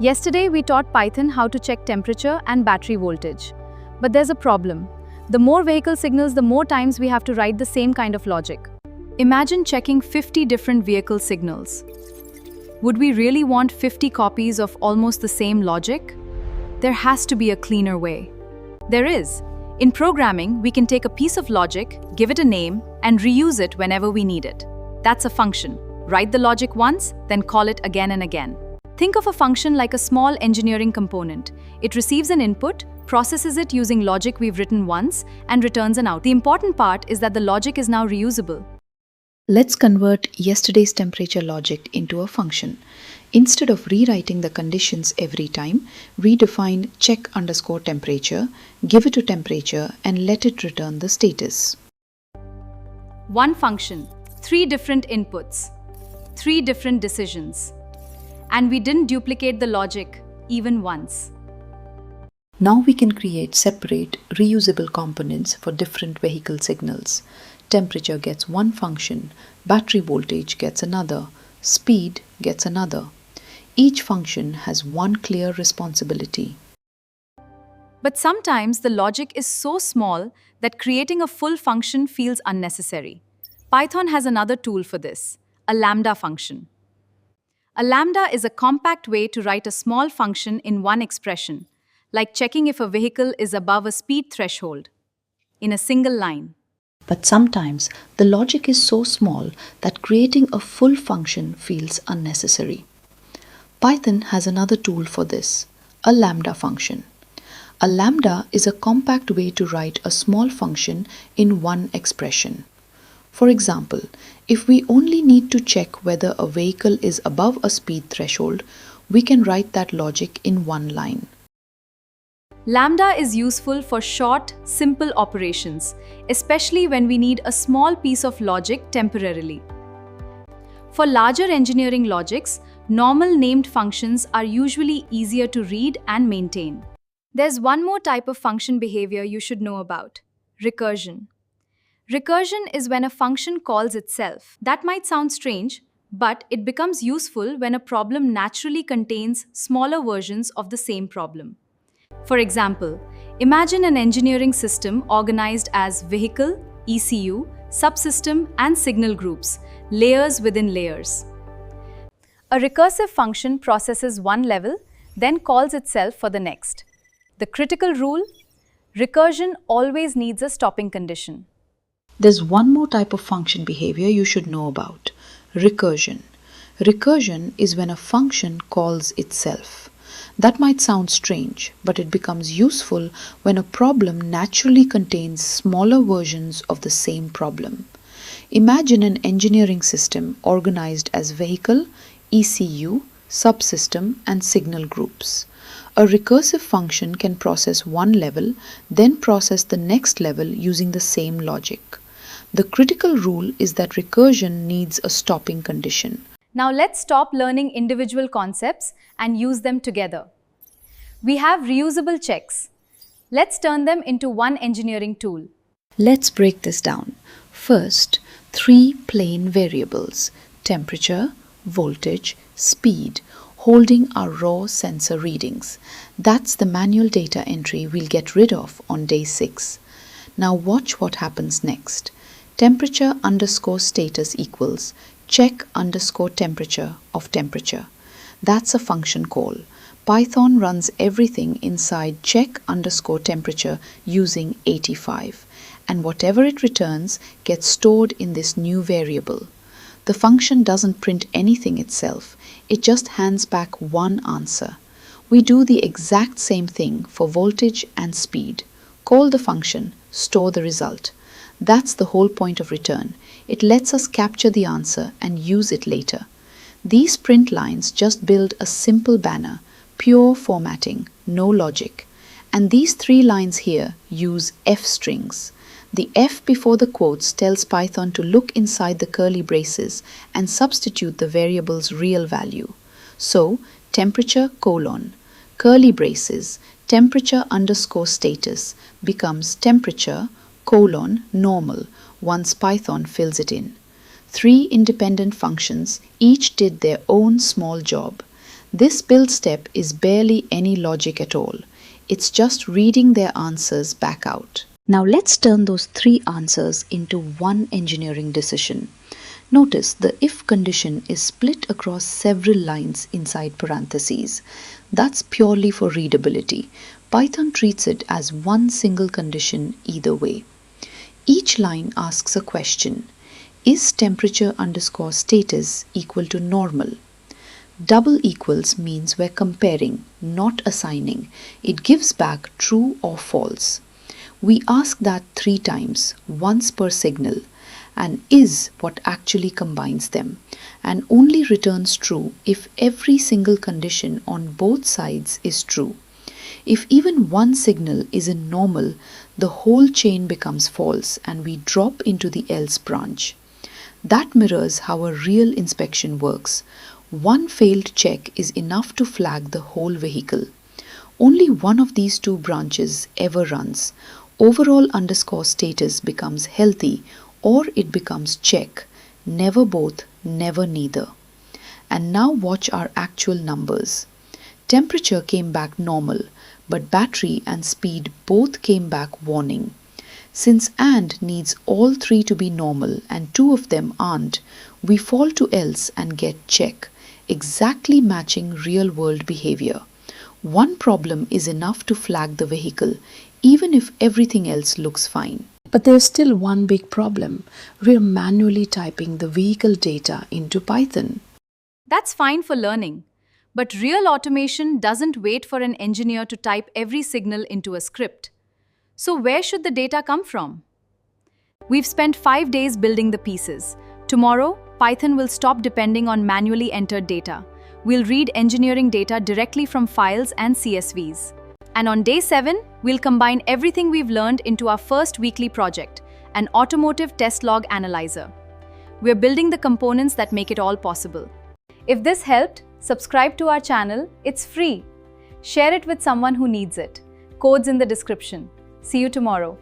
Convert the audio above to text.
Yesterday, we taught Python how to check temperature and battery voltage. But there's a problem. The more vehicle signals, the more times we have to write the same kind of logic. Imagine checking 50 different vehicle signals. Would we really want 50 copies of almost the same logic? There has to be a cleaner way. There is. In programming, we can take a piece of logic, give it a name, and reuse it whenever we need it. That's a function. Write the logic once, then call it again and again. Think of a function like a small engineering component. It receives an input, processes it using logic we've written once, and returns an output. The important part is that the logic is now reusable. Let's convert yesterday's temperature logic into a function. Instead of rewriting the conditions every time, redefine check_temperature, give it a temperature, and let it return the status. One function, 3 different inputs, 3 different decisions. And we didn't duplicate the logic even once. Now we can create separate, reusable components for different vehicle signals. Temperature gets one function, battery voltage gets another, speed gets another. Each function has one clear responsibility. But sometimes the logic is so small that creating a full function feels unnecessary. Python has another tool for this, a lambda function. A lambda is a compact way to write a small function in one expression, like checking if a vehicle is above a speed threshold, in a single line. But sometimes the logic is so small that creating a full function feels unnecessary. Python has another tool for this, a lambda function. A lambda is a compact way to write a small function in one expression. For example, if we only need to check whether a vehicle is above a speed threshold, we can write that logic in one line. Lambda is useful for short, simple operations, especially when we need a small piece of logic temporarily. For larger engineering logics, normal named functions are usually easier to read and maintain. There's one more type of function behavior you should know about: recursion. Recursion is when a function calls itself. That might sound strange, but it becomes useful when a problem naturally contains smaller versions of the same problem. For example, imagine an engineering system organized as vehicle, ECU, subsystem, and signal groups, layers within layers. A recursive function processes one level, then calls itself for the next. The critical rule: recursion always needs a stopping condition. There's one more type of function behavior you should know about: recursion. Recursion is when a function calls itself. That might sound strange, but it becomes useful when a problem naturally contains smaller versions of the same problem. Imagine an engineering system organized as vehicle, ECU, subsystem, and signal groups. A recursive function can process one level, then process the next level using the same logic. The critical rule is that recursion needs a stopping condition. Now let's stop learning individual concepts and use them together. We have reusable checks. Let's turn them into one engineering tool. Let's break this down. First, 3 plain variables: temperature, voltage, speed, holding our raw sensor readings. That's the manual data entry we'll get rid of on day 6. Now watch what happens next. Temperature_status equals check_temperature of temperature. That's a function call. Python runs everything inside check_temperature using 85, and whatever it returns gets stored in this new variable. The function doesn't print anything itself, it just hands back one answer. We do the exact same thing for voltage and speed. Call the function, store the result. That's the whole point of return. It lets us capture the answer and use it later. These print lines just build a simple banner, pure formatting, no logic. And these 3 lines here use F strings. The F before the quotes tells Python to look inside the curly braces and substitute the variable's real value. So, temperature : curly braces, temperature_status becomes temperature : normal once Python fills it in. 3 independent functions each did their own small job. This build step is barely any logic at all. It's just reading their answers back out. Now let's turn those three answers into one engineering decision. Notice the if condition is split across several lines inside parentheses. That's purely for readability. Python treats it as one single condition either way. Each line asks a question. Is temperature underscore status equal to normal? Double equals means we're comparing, not assigning. It gives back true or false. We ask that 3 times, once per signal, and is what actually combines them, and only returns true if every single condition on both sides is true. If even one signal is in normal, the whole chain becomes false and we drop into the else branch. That mirrors how a real inspection works. One failed check is enough to flag the whole vehicle. Only one of these 2 branches ever runs. Overall underscore status becomes healthy or it becomes check. Never both, never neither. And now watch our actual numbers. Temperature came back normal, but battery and speed both came back warning. Since AND needs all 3 to be normal and 2 of them aren't, we fall to else and get check, exactly matching real-world behavior. One problem is enough to flag the vehicle, even if everything else looks fine. But there's still one big problem. We're manually typing the vehicle data into Python. That's fine for learning. But real automation doesn't wait for an engineer to type every signal into a script. So where should the data come from? We've spent 5 days building the pieces. Tomorrow, Python will stop depending on manually entered data. We'll read engineering data directly from files and CSVs. And on day 7, we'll combine everything we've learned into our first weekly project, an automotive test log analyzer. We're building the components that make it all possible. If this helped, subscribe to our channel. It's free. Share it with someone who needs it. Code's in the description. See you tomorrow.